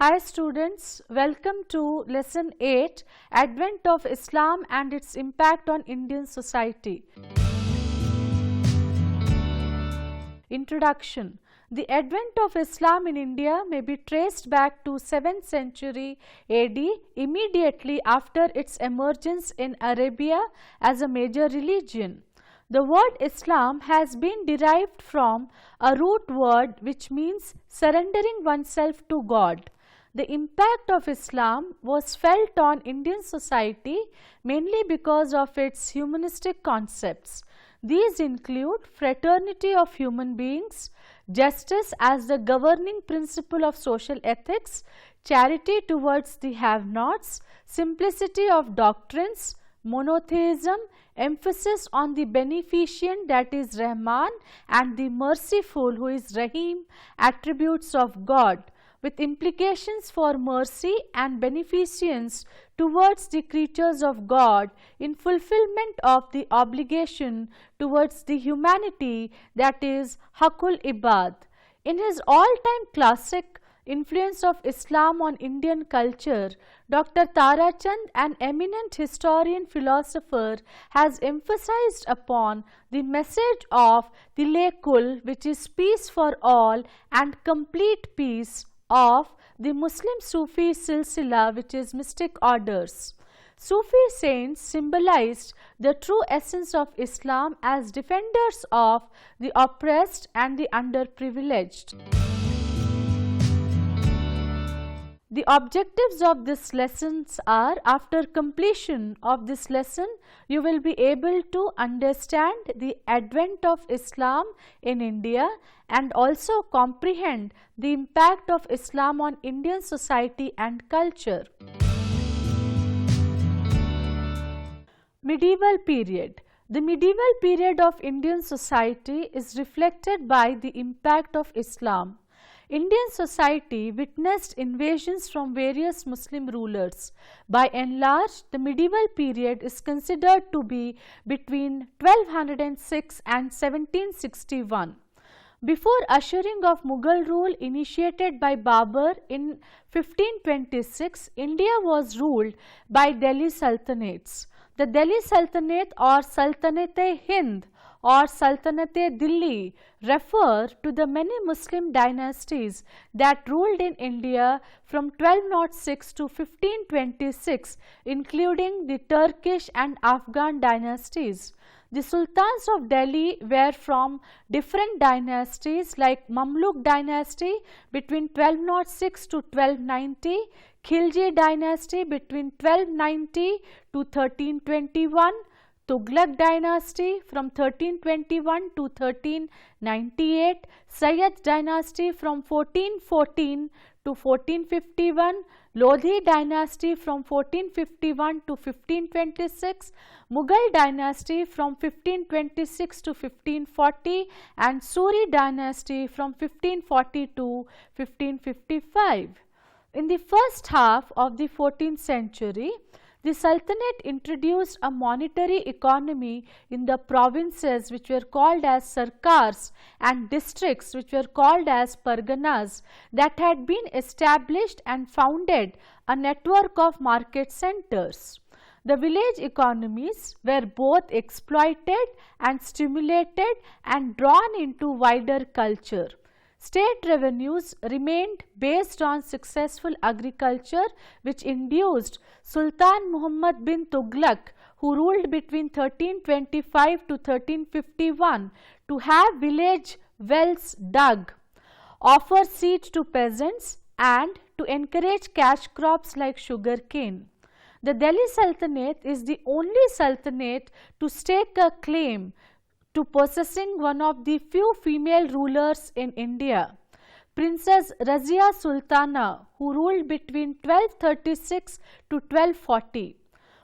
Hi students, welcome to lesson 8, Advent of Islam and its impact on Indian society. Introduction. The advent of Islam in India may be traced back to 7th century AD, immediately after its emergence in Arabia as a major religion. The word Islam has been derived from a root word which means surrendering oneself to God. The impact of Islam was felt on Indian society mainly because of its humanistic concepts. These include fraternity of human beings, justice as the governing principle of social ethics, charity towards the have-nots, simplicity of doctrines, monotheism, emphasis on the beneficent, that is Rahman, and the merciful, who is Raheem, attributes of God, with implications for mercy and beneficence towards the creatures of God in fulfillment of the obligation towards the humanity, that is haq-ul-ibad. In his all-time classic Influence of Islam on Indian Culture, Dr. Tarachand, an eminent historian philosopher, has emphasized upon the message of the slhe-kul, which is peace for all and complete peace, of the Muslim Sufi Silsila, which is mystic orders. Sufi saints symbolized the true essence of Islam as defenders of the oppressed and the underprivileged. The objectives of this lessons are, after completion of this lesson, you will be able to understand the advent of Islam in India and also comprehend the impact of Islam on Indian society and culture. Medieval period. The medieval period of Indian society is reflected by the impact of Islam. Indian society witnessed invasions from various Muslim rulers. By and large, the medieval period is considered to be between 1206 and 1761. Before ushering of Mughal rule initiated by Babur in 1526, India was ruled by Delhi Sultanates. The Delhi Sultanate or Sultanate-e-Hind or Sultanate-e-Dilli refer to the many Muslim dynasties that ruled in India from 1206 to 1526, including the Turkish and Afghan dynasties. The sultans of Delhi were from different dynasties like Mamluk dynasty between 1206 to 1290, Khilji dynasty between 1290 to 1321, Tughlaq dynasty from 1321 to 1398, Sayyid dynasty from 1414 to 1451, Lodhi dynasty from 1451 to 1526, Mughal dynasty from 1526 to 1540 and Suri dynasty from 1540 to 1555. In the first half of the 14th century, the Sultanate introduced a monetary economy in the provinces which were called as sarkars and districts which were called as parganas that had been established and founded a network of market centers. The village economies were both exploited and stimulated and drawn into wider culture. State revenues remained based on successful agriculture, which induced Sultan Muhammad bin Tughlaq, who ruled between 1325 to 1351, to have village wells dug, offer seed to peasants, and to encourage cash crops like sugar cane. The Delhi Sultanate is the only sultanate to stake a claim to possessing one of the few female rulers in India. Princess Razia Sultana, who ruled between 1236 to 1240.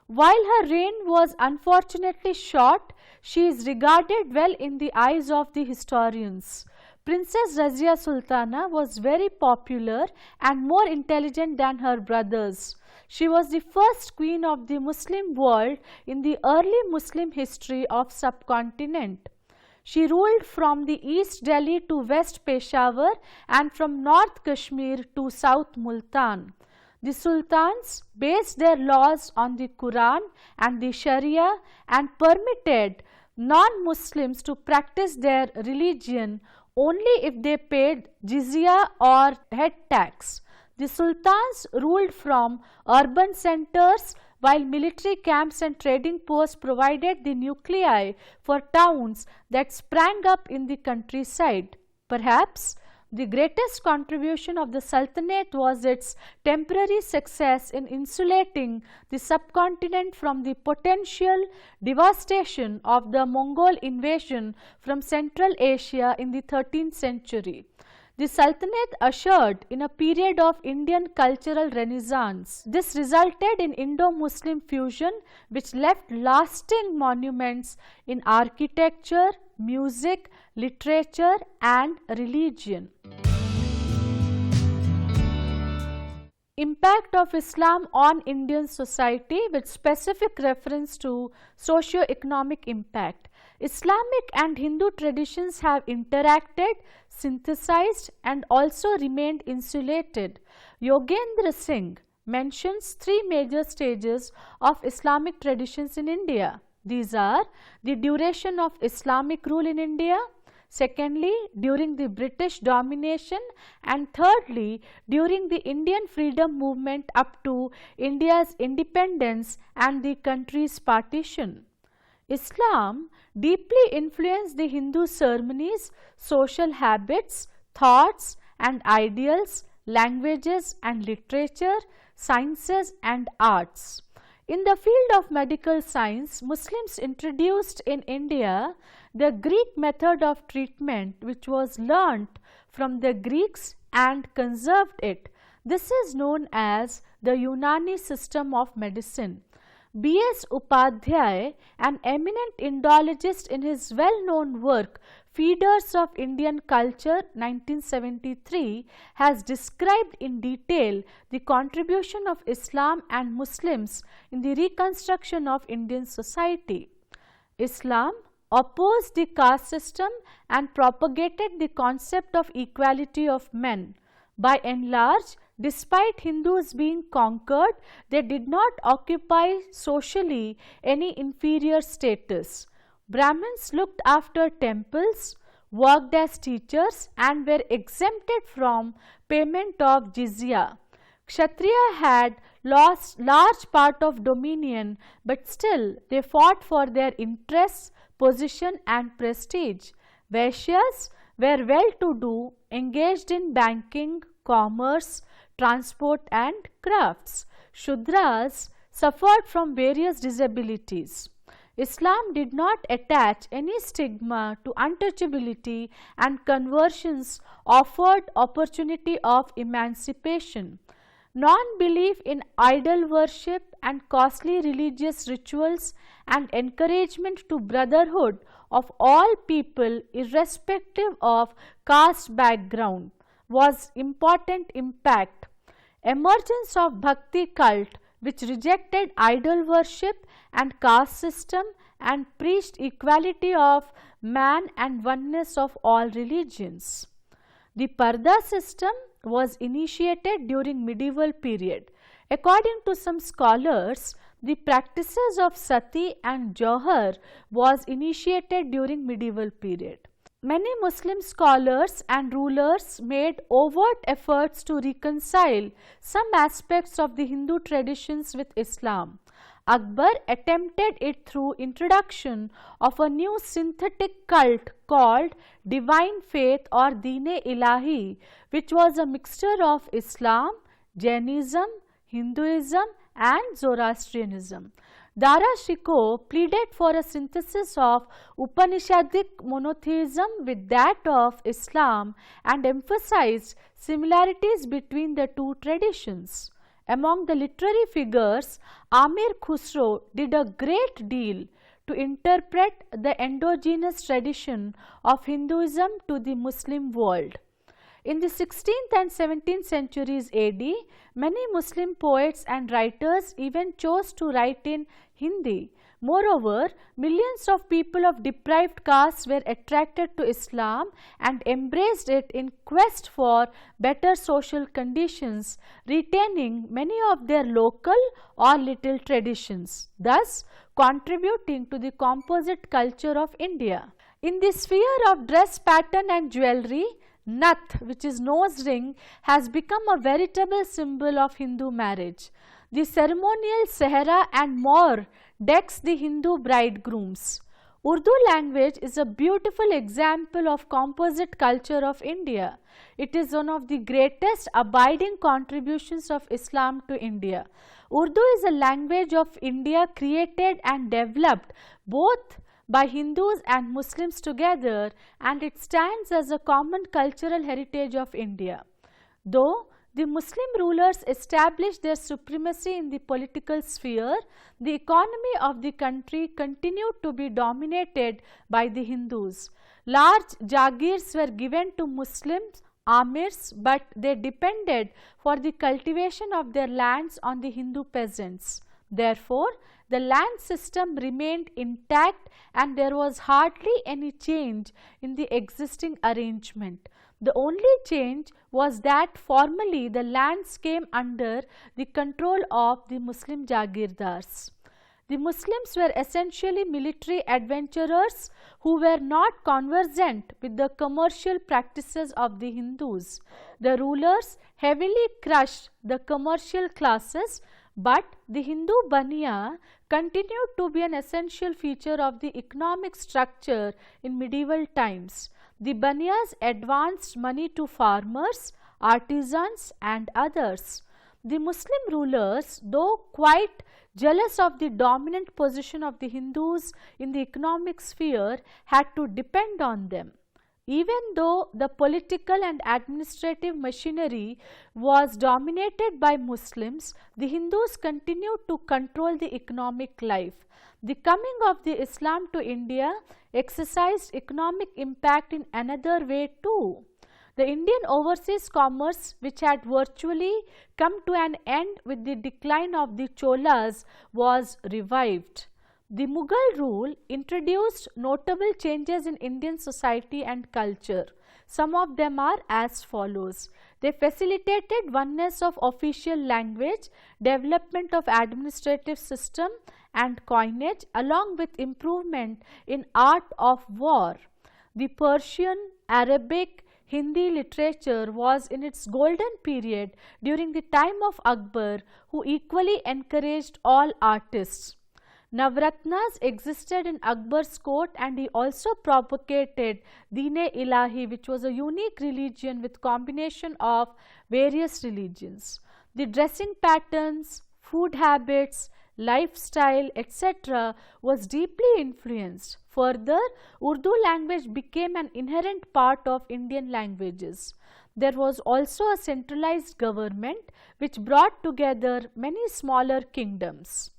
While her reign was unfortunately short, she is regarded well in the eyes of the historians. Princess Razia Sultana was very popular and more intelligent than her brothers. She was the first queen of the Muslim world in the early Muslim history of subcontinent. She ruled from the East Delhi to West Peshawar and from North Kashmir to South Multan. The sultans based their laws on the Quran and the Sharia and permitted non-Muslims to practice their religion only if they paid jizya or head tax. The sultans ruled from urban centers while military camps and trading posts provided the nuclei for towns that sprang up in the countryside. Perhaps the greatest contribution of the Sultanate was its temporary success in insulating the subcontinent from the potential devastation of the Mongol invasion from Central Asia in the 13th century. The Sultanate ushered in a period of Indian cultural renaissance. This resulted in Indo-Muslim fusion which left lasting monuments in architecture, music, literature and religion. Impact of Islam on Indian society with specific reference to socio-economic impact. Islamic and Hindu traditions have interacted, synthesized and also remained insulated. Yogendra Singh mentions three major stages of Islamic traditions in India. These are the duration of Islamic rule in India, secondly during the British domination, and thirdly during the Indian freedom movement up to India's independence and the country's partition. Islam deeply influenced the Hindu ceremonies, social habits, thoughts and ideals, languages and literature, sciences and arts. In the field of medical science, Muslims introduced in India the Greek method of treatment which was learnt from the Greeks and conserved it. This is known as the Unani system of medicine. B.S. Upadhyay, an eminent Indologist, in his well-known work Feeders of Indian Culture 1973 has described in detail the contribution of Islam and Muslims in the reconstruction of Indian society. Islam opposed the caste system and propagated the concept of equality of men. By and large, despite Hindus being conquered, they did not occupy socially any inferior status. Brahmins looked after temples, worked as teachers and were exempted from payment of jizya. Kshatriya had lost large part of dominion, but still they fought for their interests, position and prestige. Vaishyas were well-to-do, engaged in banking, commerce, transport and crafts. Shudras suffered from various disabilities. Islam did not attach any stigma to untouchability and conversions offered opportunity of emancipation. Non-belief in idol worship and costly religious rituals and encouragement to brotherhood of all people irrespective of caste background was important impact. Emergence of Bhakti cult which rejected idol worship and caste system and preached equality of man and oneness of all religions. The Parda system was initiated during medieval period. According to some scholars, the practices of sati and jauhar was initiated during medieval period. Many Muslim scholars and rulers made overt efforts to reconcile some aspects of the Hindu traditions with Islam. Akbar attempted it through introduction of a new synthetic cult called Divine Faith or Deen-e-Ilahi, which was a mixture of Islam, Jainism, Hinduism and Zoroastrianism. Dara Shikoh pleaded for a synthesis of Upanishadic monotheism with that of Islam and emphasized similarities between the two traditions. Among the literary figures, Amir Khusro did a great deal to interpret the endogenous tradition of Hinduism to the Muslim world. In the 16th and 17th centuries AD, many Muslim poets and writers even chose to write in Hindi. Moreover, millions of people of deprived castes were attracted to Islam and embraced it in quest for better social conditions, retaining many of their local or little traditions, thus contributing to the composite culture of India. In the sphere of dress pattern and jewelry, nath, which is nose ring, has become a veritable symbol of Hindu marriage. The ceremonial sehra and more decks the Hindu bridegrooms. Urdu language is a beautiful example of composite culture of India. It is one of the greatest abiding contributions of Islam to India. Urdu is a language of India created and developed both by Hindus and Muslims together, and it stands as a common cultural heritage of India. Though the Muslim rulers established their supremacy in the political sphere, the economy of the country continued to be dominated by the Hindus. Large jagirs were given to Muslims, amirs, but they depended for the cultivation of their lands on the Hindu peasants. Therefore, the land system remained intact and there was hardly any change in the existing arrangement. The only change was that formally the lands came under the control of the Muslim Jagirdars. The Muslims were essentially military adventurers who were not conversant with the commercial practices of the Hindus. The rulers heavily crushed the commercial classes, but the Hindu baniya continued to be an essential feature of the economic structure in medieval times. The baniyas advanced money to farmers, artisans and others. The Muslim rulers, though quite jealous of the dominant position of the Hindus in the economic sphere, had to depend on them. Even though the political and administrative machinery was dominated by Muslims, the Hindus continued to control the economic life. The coming of the Islam to India exercised economic impact in another way too. The Indian overseas commerce, which had virtually come to an end with the decline of the Cholas, was revived. The Mughal rule introduced notable changes in Indian society and culture. Some of them are as follows. They facilitated oneness of official language, development of administrative system and coinage, along with improvement in art of war. The Persian, Arabic, Hindi literature was in its golden period during the time of Akbar, who equally encouraged all artists. Navratnas existed in Akbar's court, and he also propagated Deen-e-Ilahi, which was a unique religion with combination of various religions. The dressing patterns, food habits, lifestyle, etc. was deeply influenced. Further, Urdu language became an inherent part of Indian languages. There was also a centralized government which brought together many smaller kingdoms.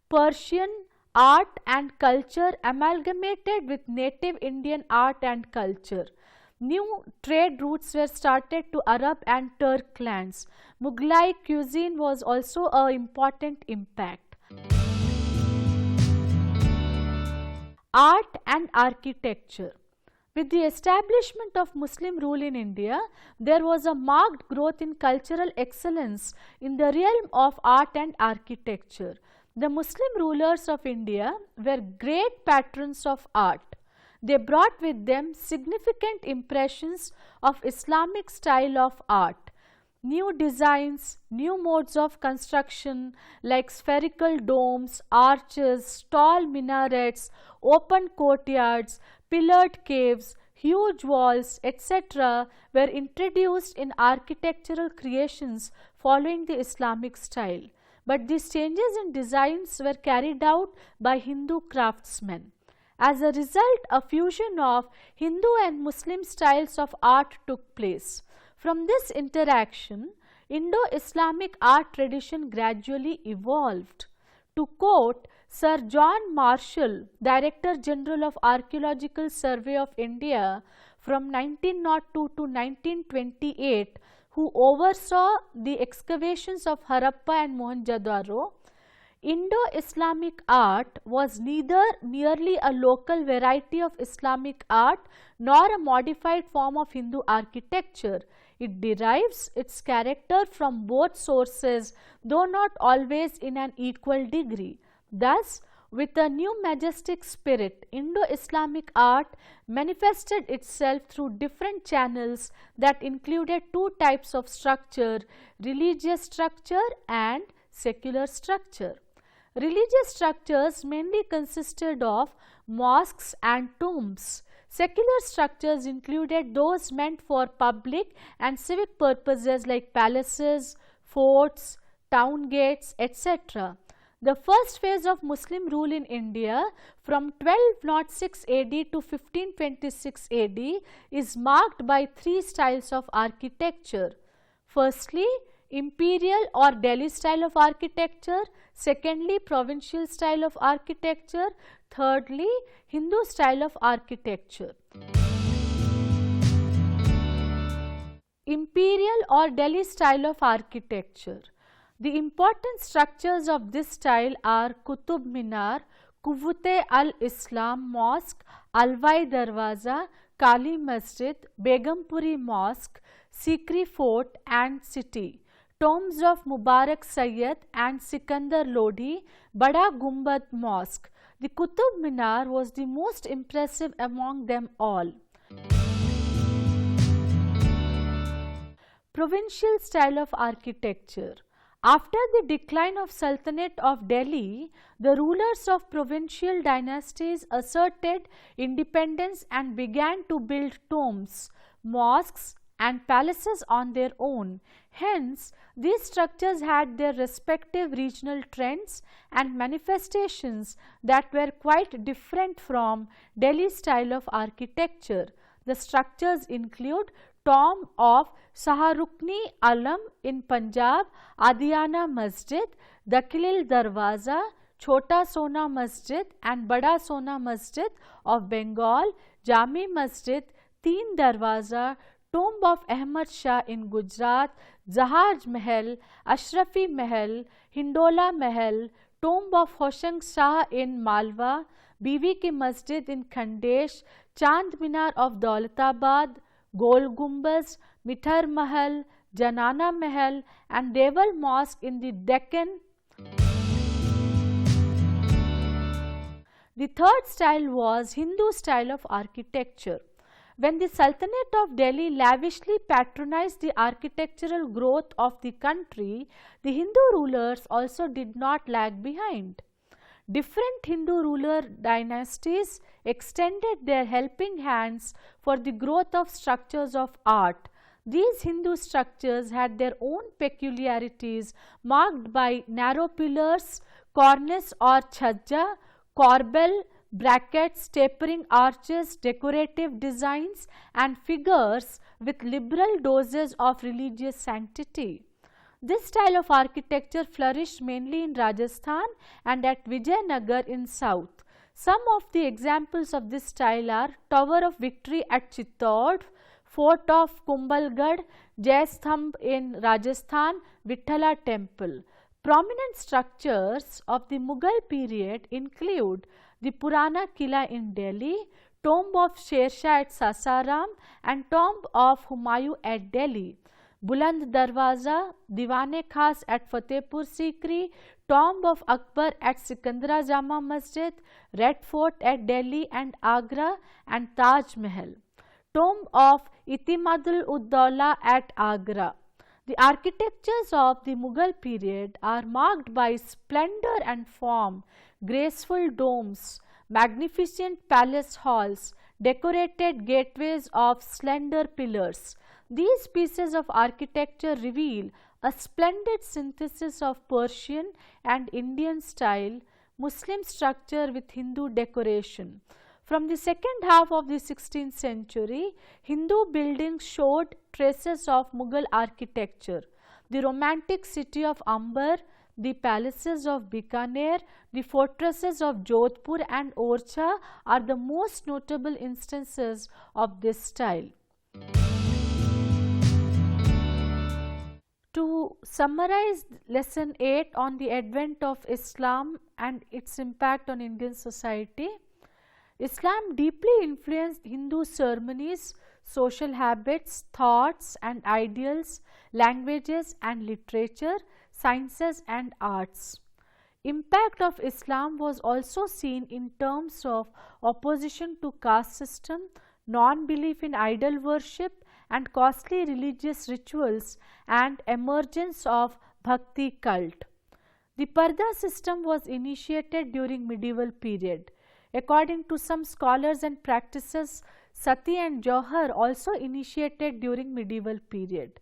Persian art and culture amalgamated with native Indian art and culture. New trade routes were started to Arab and Turk lands. Mughlai cuisine was also an important impact. Art and architecture. With the establishment of Muslim rule in India, there was a marked growth in cultural excellence in the realm of art and architecture. The Muslim rulers of India were great patrons of art. They brought with them significant impressions of Islamic style of art. New designs, new modes of construction like spherical domes, arches, tall minarets, open courtyards, pillared caves, huge walls, etc. were introduced in architectural creations following the Islamic style. But these changes in designs were carried out by Hindu craftsmen. As a result, a fusion of Hindu and Muslim styles of art took place. From this interaction, Indo-Islamic art tradition gradually evolved. To quote Sir John Marshall, Director General of Archaeological Survey of India from 1902 to 1928, who oversaw the excavations of Harappa and Mohenjo-daro, Indo-Islamic art was neither merely a local variety of Islamic art nor a modified form of Hindu architecture. It derives its character from both sources, though not always in an equal degree. Thus, with a new majestic spirit, Indo-Islamic art manifested itself through different channels that included two types of structure: religious structure and secular structure. Religious structures mainly consisted of mosques and tombs. Secular structures included those meant for public and civic purposes like palaces, forts, town gates, etc. The first phase of Muslim rule in India from 1206 AD to 1526 AD is marked by three styles of architecture. Firstly, imperial or Delhi style of architecture, secondly, provincial style of architecture, thirdly, Hindu style of architecture. Imperial or Delhi style of architecture. The important structures of this style are Qutub Minar, Quvvat al-Islam Mosque, Alwai Darwaza, Kali Masjid, Begumpuri Mosque, Sikri Fort and City, tombs of Mubarak Sayyid and Sikandar Lodi, Bada Gumbad Mosque. The Qutub Minar was the most impressive among them all. Provincial style of architecture. After the decline of Sultanate of Delhi, the rulers of provincial dynasties asserted independence and began to build tombs, mosques and palaces on their own. Hence, these structures had their respective regional trends and manifestations that were quite different from Delhi style of architecture. The structures include tomb of Saharukni Alam in Punjab, Adiana Masjid, Dakilil Darwaza, Chota Sona Masjid and Bada Sona Masjid of Bengal, Jami Masjid, Teen Darwaza, tomb of Ahmad Shah in Gujarat, Zaharj Mahal, Ashrafi Mahal, Hindola Mahal, tomb of Hoshang Shah in Malwa, Bibi Ki Masjid in Khandesh, Chand Minar of Daulatabad, Gol Gumbaz, Mithar Mahal, Janana Mahal and Deval Mosque in the Deccan. The third style was Hindu style of architecture. When the Sultanate of Delhi lavishly patronized the architectural growth of the country, the Hindu rulers also did not lag behind. Different Hindu ruler dynasties extended their helping hands for the growth of structures of art. These Hindu structures had their own peculiarities marked by narrow pillars, cornice or chhajja, corbel, brackets, tapering arches, decorative designs and figures with liberal doses of religious sanctity. This style of architecture flourished mainly in Rajasthan and at Vijayanagar in south. Some of the examples of this style are Tower of Victory at Chittor, Fort of Kumbhalgarh, Jai Stambh in Rajasthan, Vithala Temple. Prominent structures of the Mughal period include the Purana Kila in Delhi, tomb of Sher Shah at Sasaram and tomb of Humayun at Delhi. Buland Darwaza, Diwane Khas at Fatehpur Sikri, tomb of Akbar at Sikandra Jama Masjid, Red Fort at Delhi and Agra and Taj Mahal. Tomb of Itimadul Ud-Daula at Agra. The architectures of the Mughal period are marked by splendor and form, graceful domes, magnificent palace halls, decorated gateways of slender pillars. These pieces of architecture reveal a splendid synthesis of Persian and Indian style Muslim structure with Hindu decoration. From the second half of the 16th century, Hindu buildings showed traces of Mughal architecture. The romantic city of Amber, the palaces of Bikaner, the fortresses of Jodhpur and Orcha are the most notable instances of this style. To summarize lesson 8 on the advent of Islam and its impact on Indian society, Islam deeply influenced Hindu ceremonies, social habits, thoughts and ideals, languages and literature, sciences and arts. Impact of Islam was also seen in terms of opposition to caste system, non-belief in idol worship and costly religious rituals, and emergence of bhakti cult. The Parda system was initiated during medieval period. According to some scholars and practices, Sati and Johar also initiated during medieval period.